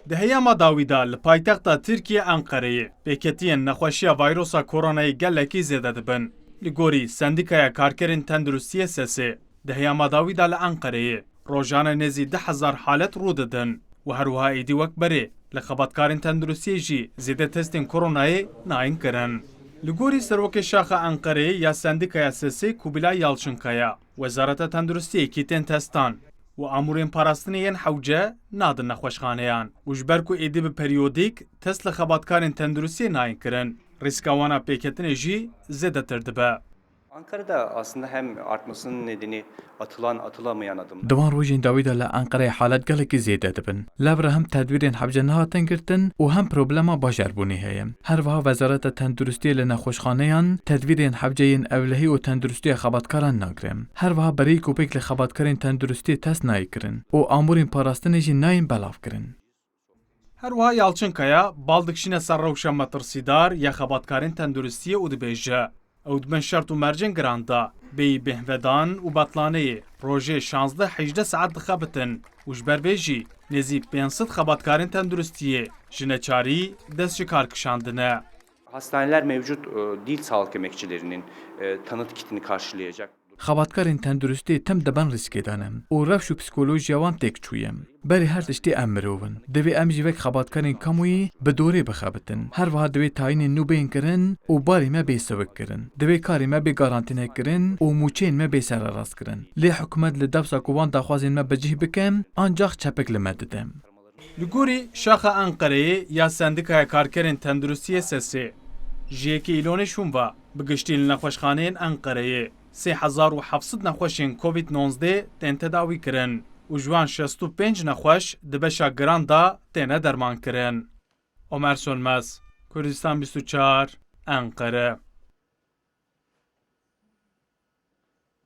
Diheyama Dawîda li paytexta Tirkiye Enqereyê pêketiyên nexweşiya vîrusa koronayê gelekî zêde dibin. Li gorî Sendîkaya Karkerên Tenduristiyê Sesê diheyama Dawîda li Enqereyê rojane nêzî 10,000 halet rû didin û her wiha êdî wek berê li xebatkarên tenduristiyê jî zêde testên koronayê nayîn kirin. Li gorî Serokê Şaxa Enqereyê ya Sendîkaya Sesê Kubilay Yalçınkaya Wezareta Tenduristiyê kîtên testan û amûrên parastinê yên hewce nadin nexweşxaneyan û ji ber ku êdî bi perîyodîk test li xebatkarên tenduristiyê nayîn kirin, rîska wana pêketinê jî zêdetir dibe. Ankara'da aslında hem artmasının nedeni atılamayan adımlar. Diwan rojên Dawîda li Enqereyê halet gelekî zêde dibin. Levre hem tedbîrên hevce nehatin girtin û hem problema bajarbûnê heye. Her wiha Wezareta Tenduristiyê li nexweşxaneyan tedbîrên hevceyên evlehî û tenduristiya xebatkaran nagirin. Her wiha berî kopêk li xebatkarên tenduristiyê test nayê kirin û amûrên parastinê jî nayên belav kirin. Her wiha Yalçınkaya bal dikişîne ser rewşa metirsîdar ya xebatkarên tenduristiyê û dibêje ew dibin şert û mercên giran da bêyî bêhvedan û betlaneyê rojê 16-18 saet dixebitin û ji ber vê jî nêzî 500 xebatkarên tenduristiyê ji neçarî dest ji kar kişandine. Hastaneler mevcut değil sağlık emekçilerinin tanıt kitini karşılayacak. Xebatkarên tenduristî tim dibin rîskêdanin û rewş û psîkolojiya wan têk çûye. Berî her tiştî em mirov in. Divê em jî vek xebatkarên kamûyî bi dorê bixebitin. Her wiha divê tayînên nû bên kirin û barê me bêsewik kirin. Divê karê me bê garantîne kirin û mûçeyên me bê sererast kirin. Lê hikûmet li dewsa ku wan daxwazên me bicih bikim, ancak çepik li me didin. Li gorî Şaxa Enqereyê ya Sendîkaya Karkerên Tenduristiyê Sesê ji yekê îlonê şûnva bi giştî li nexweşxaneyên Enqereyê 3700 nexweşên COVID-19 tên tedawî kirin û ji wan 65 nexweş di beşa giran da têne derman kirin. Ömer Sönmez, Kurdistan 24, Enqere.